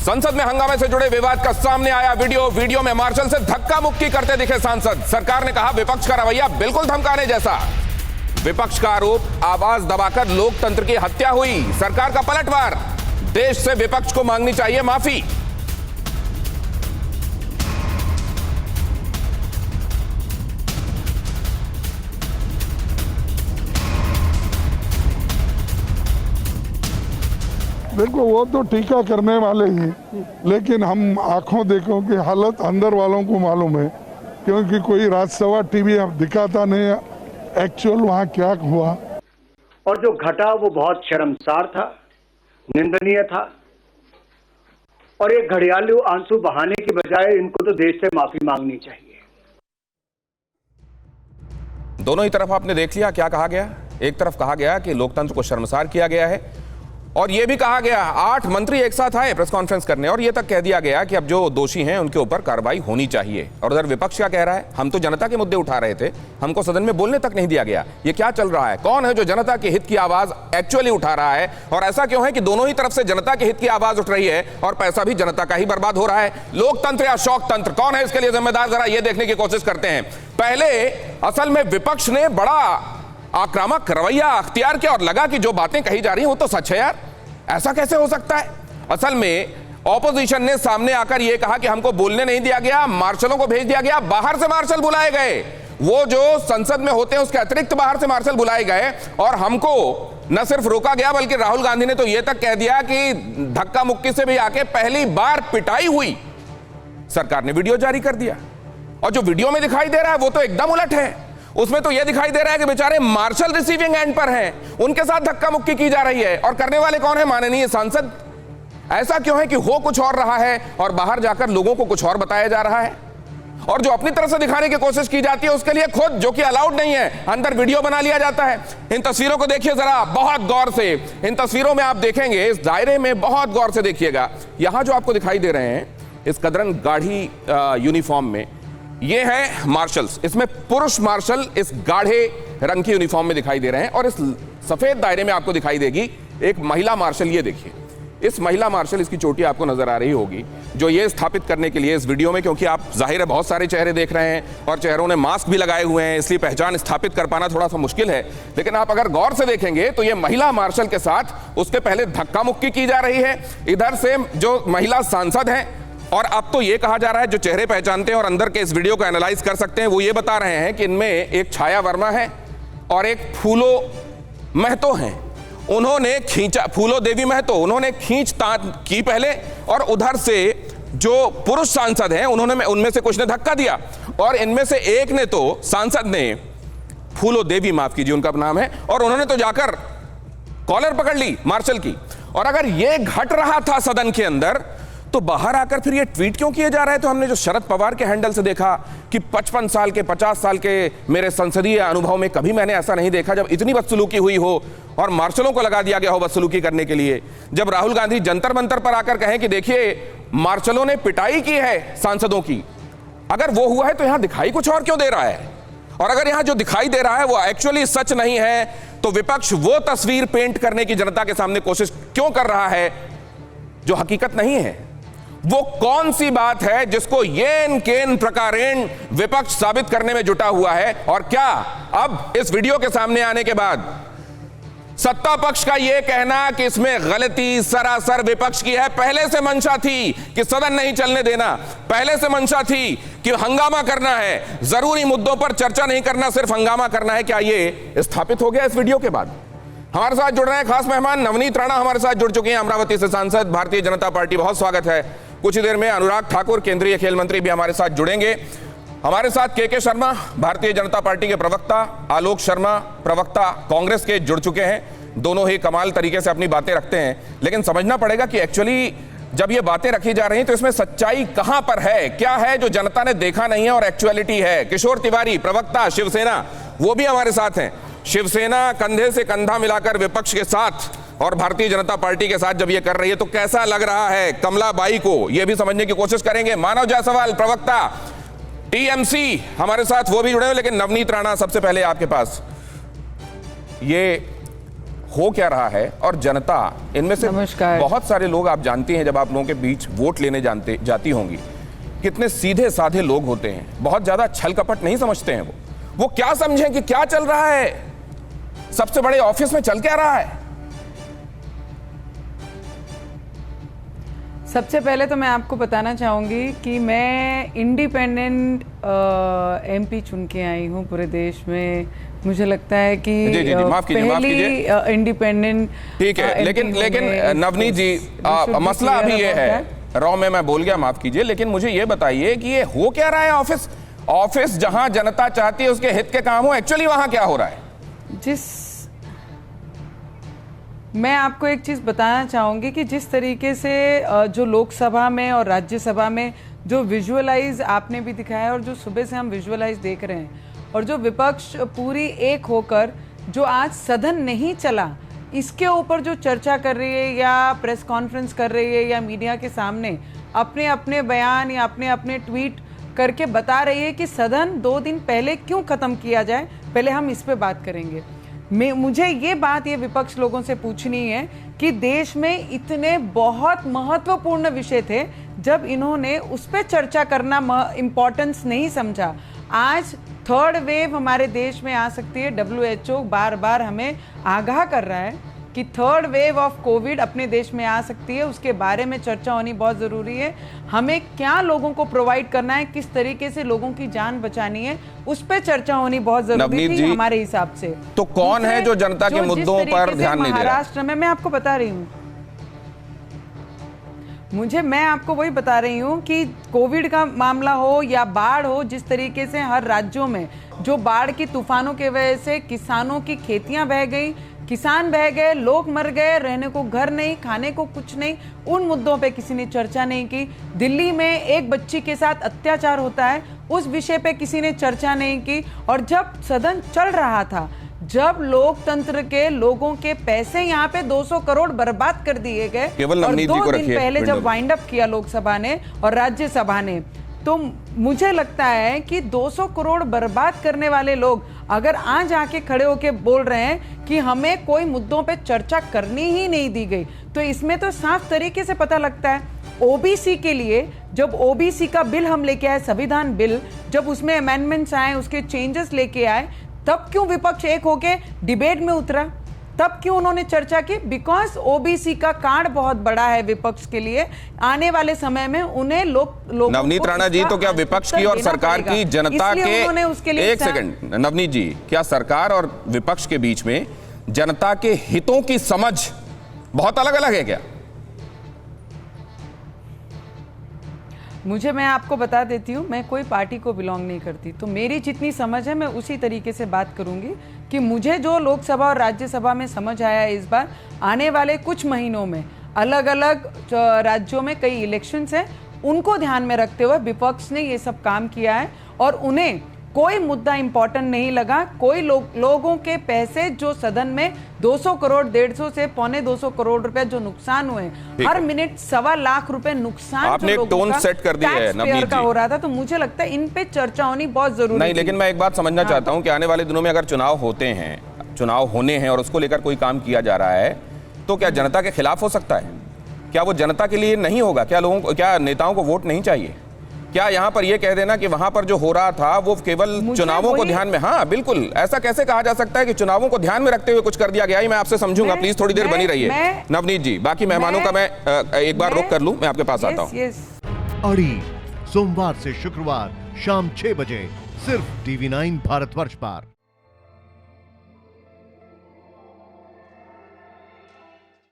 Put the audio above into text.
संसद में हंगामे से जुड़े विवाद का सामने आया वीडियो में मार्शल से धक्का मुक्की करते दिखे सांसद। सरकार ने कहा विपक्ष का रवैया बिल्कुल धमकाने जैसा। विपक्ष का आरोप आवाज दबाकर लोकतंत्र की हत्या हुई। सरकार का पलटवार, देश से विपक्ष को मांगनी चाहिए माफी। देखो वो तो टीका करने वाले ही, लेकिन हम आंखों देखों की हालत अंदर वालों को मालूम है, क्योंकि कोई राज्यसभा टीवी अब दिखाता नहीं है एक्चुअल वहाँ क्या हुआ। और जो घटा वो बहुत शर्मसार था, निंदनीय था, और एक घड़ियालू आंसू बहाने की बजाय इनको तो देश से माफी मांगनी चाहिए। दोनों ही तरफ आपने देख लिया क्या कहा गया। एक तरफ कहा गया कि लोकतंत्र को शर्मसार किया गया है, और यह भी कहा गया 8 मंत्री एक साथ आए प्रेस कॉन्फ्रेंस करने, और यह तक कह दिया गया कि अब जो दोषी हैं उनके ऊपर कार्रवाई होनी चाहिए। और उधर विपक्ष क्या कह रहा है, हम तो जनता के मुद्दे उठा रहे थे, हमको सदन में बोलने तक नहीं दिया गया। ये क्या चल रहा है? कौन है जो जनता के हित की आवाज एक्चुअली उठा रहा है? और ऐसा क्यों है कि दोनों ही तरफ से जनता के हित की आवाज उठ रही है और पैसा भी जनता का ही बर्बाद हो रहा है? लोकतंत्र या शौक तंत्र, कौन है इसके लिए जिम्मेदार? जरा ये देखने की कोशिश करते हैं। पहले असल में विपक्ष ने बड़ा आक्रामक रवैया अख्तियार किया और लगा कि जो बातें कही जा रही हैं वो तो सच है यार, ऐसा कैसे हो सकता है? असल में ऑपोजिशन ने सामने आकर यह कहा कि हमको बोलने नहीं दिया गया, मार्शलों को भेज दिया गया, बाहर से मार्शल बुलाए गए, वो जो संसद में होते हैं उसके अतिरिक्त बाहर से मार्शल बुलाए गए, और हमको न सिर्फ रोका गया बल्कि राहुल गांधी ने तो यह तक कह दिया कि धक्का मुक्की से भी आके पहली बार पिटाई हुई। सरकार ने वीडियो जारी कर दिया, और जो वीडियो में दिखाई दे रहा है वो तो एकदम उलट है। उसमें तो यह दिखाई दे रहा है कि बेचारे मार्शल रिसीविंग एंड पर हैं, उनके साथ धक्का मुक्की की जा रही है, और करने वाले कौन है? माननीय सांसद। ऐसा क्यों है कि हो कुछ और रहा है और बाहर जाकर लोगों को कुछ और बताया जा रहा है, और जो अपनी तरफ से दिखाने की कोशिश की जाती है उसके लिए खुद, जो कि अलाउड नहीं है, अंदर वीडियो बना लिया जाता है। इन तस्वीरों को देखिए जरा बहुत गौर से। इन तस्वीरों में आप देखेंगे, इस दायरे में बहुत गौर से देखिएगा, यहां जो आपको दिखाई दे रहे हैं इस कदरन गाढ़ी यूनिफॉर्म में, ये है मार्शल्स। इसमें पुरुष मार्शल इस गाढ़े रंग की यूनिफॉर्म में दिखाई दे रहे हैं, और इस सफेद दायरे में आपको दिखाई देगी एक महिला मार्शल। ये देखिए, इस महिला मार्शल, इसकी चोटी आपको नजर आ रही होगी, जो ये स्थापित करने के लिए इस वीडियो में, क्योंकि आप जाहिर है बहुत सारे चेहरे देख रहे हैं और चेहरों ने मास्क भी लगाए हुए हैं, इसलिए पहचान स्थापित कर पाना थोड़ा सा मुश्किल है, लेकिन आप अगर गौर से देखेंगे तो ये महिला मार्शल के साथ उसके पहले धक्का मुक्की की जा रही है। इधर से जो महिला सांसद हैं, और अब तो ये कहा जा रहा है, जो चेहरे पहचानते हैं और अंदर के इस वीडियो को एनालाइज कर सकते हैं, वो ये बता रहे हैं कि इनमें एक छाया वर्मा है और एक फूलो महतो हैं। उन्होंने खींचा, फूलो देवी महतो, उन्होंने खींचतान की पहले, और उधर से जो पुरुष सांसद हैं उन्होंने, उनमें से कुछ ने धक्का दिया, और इनमें से एक ने तो, सांसद ने, फूलो देवी माफ कीजिए उनका नाम है, और उन्होंने तो जाकर कॉलर पकड़ ली मार्शल की। और अगर ये घट रहा था सदन के अंदर, तो बाहर आकर फिर ये ट्वीट क्यों किए जा रहे हैं? तो हमने जो शरद पवार के हैंडल से देखा कि 55 साल के 50 साल के मेरे संसदीय अनुभव में कभी मैंने ऐसा नहीं देखा जब इतनी बदसलूकी हुई हो और मार्शलों को लगा दिया गया हो बदसलूकी करने के लिए। जब राहुल गांधी जंतर मंतर पर आकर कहें कि देखिए मार्शलों ने पिटाई की है सांसदों की, अगर वो हुआ है तो यहां दिखाई कुछ और क्यों दे रहा है? और अगर यहां जो दिखाई दे रहा है वो एक्चुअली सच नहीं है, तो विपक्ष वो तस्वीर पेंट करने की जनता के सामने कोशिश क्यों कर रहा है जो हकीकत नहीं है? वो कौन सी बात है जिसको येन केन प्रकारेण विपक्ष साबित करने में जुटा हुआ है? और क्या अब इस वीडियो के सामने आने के बाद सत्ता पक्ष का यह कहना कि इसमें गलती सरासर विपक्ष की है? पहले से मंशा थी कि सदन नहीं चलने देना, पहले से मंशा थी कि हंगामा करना है, जरूरी मुद्दों पर चर्चा नहीं करना, सिर्फ हंगामा करना है। क्या ये स्थापित हो गया इस वीडियो के बाद? हमारे साथ जुड़ रहे हैं खास मेहमान नवनीत राणा, हमारे साथ जुड़ चुके हैं अमरावती से सांसद, भारतीय जनता पार्टी, बहुत स्वागत है। कुछ ही देर में अनुराग ठाकुर, केंद्रीय खेल मंत्री, भी हमारे साथ जुड़ेंगे। हमारे साथ के शर्मा, भारतीय जनता पार्टी के प्रवक्ता, आलोक शर्मा, प्रवक्ता कांग्रेस के, जुड़ चुके हैं। दोनों ही कमाल तरीके से अपनी बातें रखते हैं, लेकिन समझना पड़ेगा कि एक्चुअली जब ये बातें रखी जा रही हैं तो इसमें सच्चाई कहां पर है, क्या है जो जनता ने देखा नहीं है और एक्चुअलिटी है। किशोर तिवारी, प्रवक्ता शिवसेना, वो भी हमारे साथ हैं। शिवसेना कंधे से कंधा मिलाकर विपक्ष के साथ और भारतीय जनता पार्टी के साथ जब ये कर रही है तो कैसा लग रहा है कमला बाई को, ये भी समझने की कोशिश करेंगे। मानव जायसवाल, प्रवक्ता टीएमसी, हमारे साथ, वो भी जुड़े हुए। लेकिन नवनीत राणा, सबसे पहले आपके पास, ये हो क्या रहा है और जनता, इनमें से नमस्कार। बहुत सारे लोग आप जानती हैं, जब आप लोगों के बीच वोट लेने जाती होंगी, कितने सीधे साधे लोग होते हैं, बहुत ज्यादा छल कपट नहीं समझते हैं। वो क्या समझें कि क्या चल रहा है, सबसे बड़े ऑफिस में चल क्या रहा है। सबसे पहले तो मैं आपको बताना चाहूंगी कि मैं इंडिपेंडेंट एमपी चुन के आई हूँ पूरे देश में। मुझे लगता है कि जी, जी, माफ कीजिए। इंडिपेंडेंट ठीक है, लेकिन नवनीत जी, मसला अभी ये है, रॉ में मैं बोल गया, माफ कीजिए, लेकिन मुझे ये बताइए कि ये हो क्या रहा है। ऑफिस जहां जनता चाहती है उसके हित के काम हो, एक्चुअली वहां क्या हो रहा है? मैं आपको एक चीज बताना चाहूंगी कि जिस तरीके से जो लोकसभा में और राज्यसभा में जो विजुअलाइज आपने भी दिखाया और जो सुबह से हम विजुअलाइज देख रहे हैं, और जो विपक्ष पूरी एक होकर जो आज सदन नहीं चला, इसके ऊपर जो चर्चा कर रही है या प्रेस कॉन्फ्रेंस कर रही है या मीडिया के सामने अपने अपने बयान या अपने अपने ट्वीट करके बता रही है कि सदन 2 दिन पहले क्यों खत्म किया जाए, पहले हम इस पे बात करेंगे। मुझे ये विपक्ष लोगों से पूछनी है कि देश में इतने बहुत महत्वपूर्ण विषय थे, जब इन्होंने उस पर चर्चा करना इम्पोर्टेंस नहीं समझा। आज 3rd वेव हमारे देश में आ सकती है। WHO बार बार हमें आगाह कर रहा है कि 3rd वेव ऑफ कोविड अपने देश में आ सकती है। उसके बारे में चर्चा होनी बहुत ज़रूरी है। हमें क्या लोगों को प्रोवाइड करना है, किस तरीके से लोगों की जान बचानी है, उस पर चर्चा होनी बहुत जरूरी थी हमारे हिसाब से। तो कौन है जो जनता के मुद्दों पर ध्यान नहीं दे रहा? महाराष्ट्र में मैं आपको बता रही हूँ, मैं आपको वही बता रही हूँ कि कोविड का मामला हो या बाढ़ हो, जिस तरीके से हर राज्यों में जो बाढ़ की तूफानों की वजह से किसानों की खेतियां बह गई, किसान बह गए, लोग मर गए, रहने को घर नहीं, खाने को कुछ नहीं, उन मुद्दों पे किसी ने चर्चा नहीं की। दिल्ली में एक बच्ची के साथ अत्याचार होता है, उस विषय पे किसी ने चर्चा नहीं की। और जब सदन चल रहा था, जब लोकतंत्र के लोगों के पैसे यहाँ पे 200 करोड़ बर्बाद कर दिए गए, और 2 दिन पहले जब वाइंड अप किया लोकसभा ने और राज्यसभा ने, तो मुझे लगता है कि 200 करोड़ बर्बाद करने वाले लोग अगर आज आके खड़े होके बोल रहे हैं कि हमें कोई मुद्दों पे चर्चा करनी ही नहीं दी गई, तो इसमें तो साफ तरीके से पता लगता है ओबीसी के लिए, जब ओबीसी का बिल हम लेके आए, संविधान बिल, जब उसमें अमेंडमेंट्स आए, उसके चेंजेस लेके आए, तब क्यों विपक्ष एक होके डिबेट में उतरा? तब क्यों उन्होंने चर्चा की? बिकॉज ओबीसी का कार्ड बहुत बड़ा है विपक्ष के लिए। आने वाले समय में उन्हें लोग नवनीत राणा जी, तो क्या विपक्ष की और सरकार की जनता के, उसके लिए एक सेकंड नवनीत जी, क्या सरकार और विपक्ष के बीच में जनता के हितों की समझ बहुत अलग अलग है क्या? मैं आपको बता देती हूँ, मैं कोई पार्टी को बिलोंग नहीं करती, तो मेरी जितनी समझ है मैं उसी तरीके से बात करूंगी कि मुझे जो लोकसभा और राज्यसभा में समझ आया है, इस बार आने वाले कुछ महीनों में अलग अलग राज्यों में कई इलेक्शंस हैं, उनको ध्यान में रखते हुए विपक्ष ने ये सब काम किया है और उन्हें कोई मुद्दा इंपॉर्टेंट नहीं लगा। कोई लोगों के पैसे जो सदन में 200 करोड़ 150 से 225 करोड़ रुपए जो नुकसान हुए, हर मिनट 1.25 लाख रुपए नुकसान आपने एक टोन सेट कर दी है नवनीत जी, हो रहा था, तो मुझे लगता है इन पे चर्चा होनी बहुत जरूरी नहीं। लेकिन मैं एक बात समझना चाहता हूं कि आने वाले दिनों में अगर चुनाव होने हैं और उसको लेकर कोई काम किया जा रहा है, तो क्या जनता के खिलाफ हो सकता है? क्या वो जनता के लिए नहीं होगा? क्या नेताओं को वोट नहीं चाहिए? क्या यहाँ पर यह कह देना कि वहां पर जो हो रहा था वो केवल चुनावों को ध्यान में, हाँ बिल्कुल, ऐसा कैसे कहा जा सकता है कि चुनावों को ध्यान में रखते हुए कुछ कर दिया गया? मैं आपसे समझूंगा, प्लीज थोड़ी देर बनी रहिए नवनीत जी। बाकी मेहमानों का मैं एक बार रुक कर लूं, मैं आपके पास आता हूं। अड़ी सोमवार से शुक्रवार शाम 6 बजे सिर्फ TV9 भारतवर्ष पर।